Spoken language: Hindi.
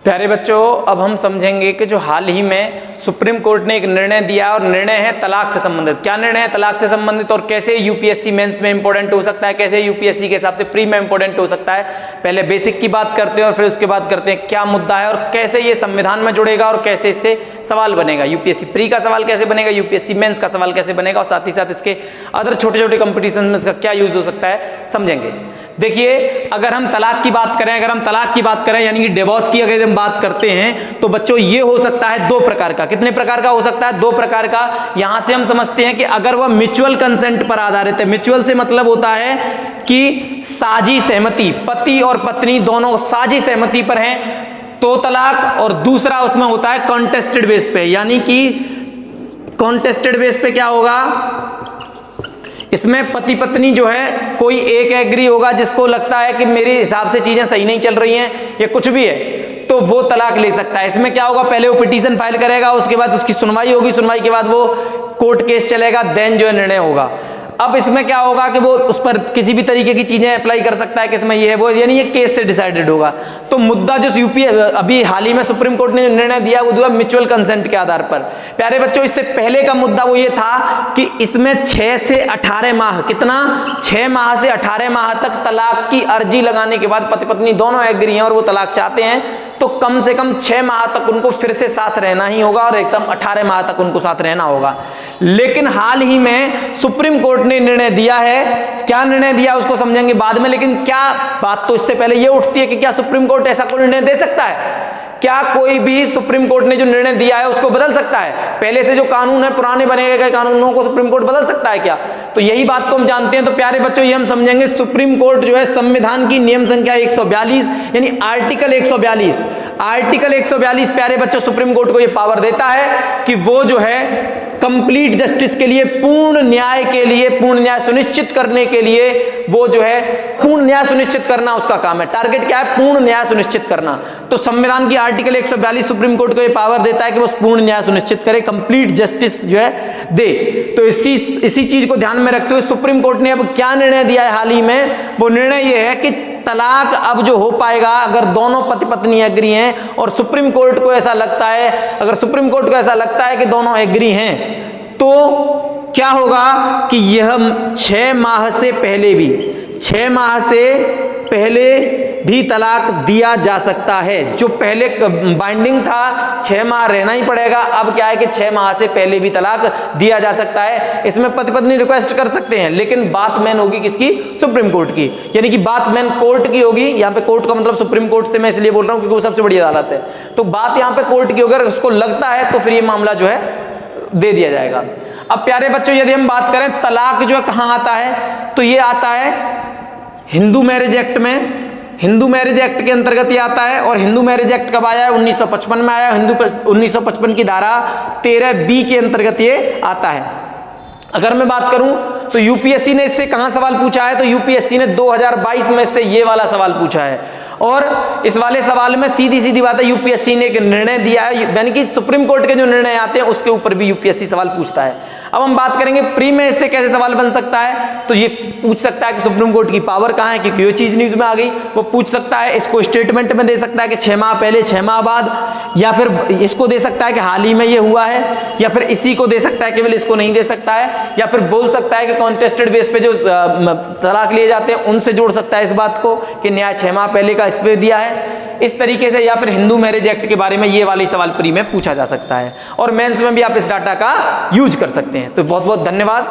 प्यारे बच्चों, अब हम समझेंगे कि जो हाल ही में सुप्रीम कोर्ट ने एक निर्णय दिया और निर्णय है तलाक से संबंधित। क्या निर्णय है तलाक से संबंधित और कैसे यूपीएससी मेंस में इंपॉर्टेंट हो सकता है, कैसे यूपीएससी के हिसाब से प्री में इंपॉर्टेंट हो सकता है। पहले बेसिक की बात करते हैं और फिर उसके बाद करते हैं क्या मुद्दा है और कैसे ये संविधान में जुड़ेगा और कैसे इससे सवाल बनेगा। यूपीएससी प्री का सवाल कैसे बनेगा, यूपीएससी मेंस का सवाल कैसे बनेगा और साथ ही साथ इसके अदर छोटे छोटे कंपटीशन में इसका क्या यूज हो सकता है, समझेंगे। देखिए, अगर हम तलाक की बात करें यानी कि डिवोर्स की अगर हम बात करते हैं तो बच्चों ये हो सकता है दो प्रकार का। कितने प्रकार का हो सकता है? दो प्रकार का। यहां से हम समझते हैं कि अगर वह म्यूचुअल कंसेंट पर आधारित है, म्यूचुअल से मतलब होता है कि साझी सहमति, पति और पत्नी दोनों साझी सहमति पर हैं तो तलाक, और दूसरा उसमें होता है कॉन्टेस्टेड बेस पे, यानी कि कॉन्टेस्टेड बेस पे क्या होगा, इसमें पति पत्नी जो है कोई एक एग्री होगा जिसको लगता है कि मेरे हिसाब से चीजें सही नहीं चल रही हैं या कुछ भी है तो वो तलाक ले सकता है। इसमें क्या होगा, पहले वो पिटीशन फाइल करेगा, उसके बाद उसकी सुनवाई होगी, सुनवाई के बाद वो कोर्ट केस चलेगा, देन जो है निर्णय होगा। अब इसमें क्या होगा कि वो उस पर किसी भी तरीके की चीजें अप्लाई कर सकता है, किसमें ये है वो, यानी ये केस से डिसाइडेड होगा। तो मुद्दा जो यूपी अभी हाल ही में सुप्रीम कोर्ट ने जो निर्णय दिया वो दिया म्यूचुअल कंसेंट के आधार पर। प्यारे बच्चों, इससे पहले का मुद्दा वो ये था कि इसमें 6 से 18 माह, कितना, 6 माह से 18 माह तक तलाक की अर्जी लगाने के बाद पति पत्नी दोनों एग्री हैं और वो तलाक चाहते हैं तो कम से कम 6 माह तक उनको फिर से साथ रहना ही होगा और एकदम 18 माह तक उनको साथ रहना होगा। लेकिन हाल ही में सुप्रीम कोर्ट ने निर्णय दिया है, क्या निर्णय दिया उसको समझेंगे बाद में, लेकिन क्या बात तो इससे पहले ये उठती है कि क्या सुप्रीम कोर्ट ऐसा कोई निर्णय दे सकता है? क्या कोई भी सुप्रीम कोर्ट ने जो निर्णय दिया है उसको बदल सकता है? पहले से जो कानून है, पुराने बने गए कानूनों को सुप्रीम कोर्ट बदल सकता है क्या? तो यही बात को हम जानते हैं। तो प्यारे बच्चों, ये हम समझेंगे सुप्रीम कोर्ट जो है संविधान की नियम संख्या 142 यानी आर्टिकल 142 प्यारे बच्चों सुप्रीम कोर्ट को ये पावर देता है कि वो जो है कंप्लीट जस्टिस के लिए, पूर्ण न्याय के लिए, पूर्ण न्याय सुनिश्चित करने के लिए वो जो है पूर्ण न्याय सुनिश्चित करना उसका काम है। टारगेट क्या है? पूर्ण न्याय सुनिश्चित करना। तो संविधान की आर्टिकल 142 सुप्रीम कोर्ट को ये पावर देता है कि वो पूर्ण न्याय सुनिश्चित करे, कंप्लीट जस्टिस जो है दे। तो इसी चीज को ध्यान में रखते हुए सुप्रीम कोर्ट ने अब क्या निर्णय दिया है हाल ही में, वो निर्णय ये है कि तलाक अब जो हो पाएगा अगर दोनों पति पत्नी एग्री हैं और सुप्रीम कोर्ट को ऐसा लगता है, अगर सुप्रीम कोर्ट को ऐसा लगता है कि दोनों एग्री हैं तो क्या होगा कि यह 6 माह से पहले भी तलाक दिया जा सकता है। जो पहले बाइंडिंग था 6 माह रहना ही पड़ेगा, अब क्या है कि 6 माह से पहले भी तलाक दिया जा सकता है। इसमें पति पत्नी रिक्वेस्ट कर सकते हैं, लेकिन बात मेन होगी किसकी? सुप्रीम कोर्ट की, यानी कि बात मेन कोर्ट की होगी। यहाँ पे कोर्ट का मतलब सुप्रीम कोर्ट से मैं इसलिए बोल रहा हूँ क्योंकि वो सबसे बड़ी अदालत है। तो बात यहाँ पे कोर्ट की, अगर उसको लगता है तो फिर ये मामला जो है दे दिया जाएगा। अब प्यारे बच्चों, यदि हम बात करें तलाक जो है कहां आता है, तो ये आता है हिंदू मैरिज एक्ट में। हिंदू मैरिज एक्ट के अंतर्गत ये आता है। और हिंदू मैरिज एक्ट कब आया है? 1955 में आया। 1955 की धारा 13B के अंतर्गत ये आता है। अगर मैं बात करूं तो यूपीएससी ने इससे कहां सवाल पूछा है, तो यूपीएससी ने 2022 में से ये वाला सवाल पूछा है। और इस वाले सवाल में सीधी सीधी बात है, यूपीएससी ने एक निर्णय दिया है, यानी कि सुप्रीम कोर्ट के जो निर्णय आते हैं उसके ऊपर भी यूपीएससी सवाल पूछता है। अब हम बात करेंगे प्री में इससे कैसे सवाल बन सकता है, तो ये पूछ सकता है कि सुप्रीम कोर्ट की पावर कहां है, क्योंकि ये चीज न्यूज में आ गई। वो पूछ सकता है, इसको स्टेटमेंट में दे सकता है कि 6 माह पहले, 6 माह बाद, या फिर इसको दे सकता है कि हाल ही में ये हुआ है, या फिर इसी को दे सकता है, केवल इसको नहीं दे सकता है, या फिर बोल सकता है कि कॉन्टेस्टेड बेस पे जो तलाक लिए जाते हैं उनसे जोड़ सकता है इस बात को कि न्याय 6 माह पहले का इस पे दिया है, इस तरीके से। या फिर हिंदू मैरिज एक्ट के बारे में ये वाले सवाल प्री में पूछा जा सकता है। और मेंस में भी आप इस डाटा का यूज कर सकते हैं। तो बहुत बहुत धन्यवाद।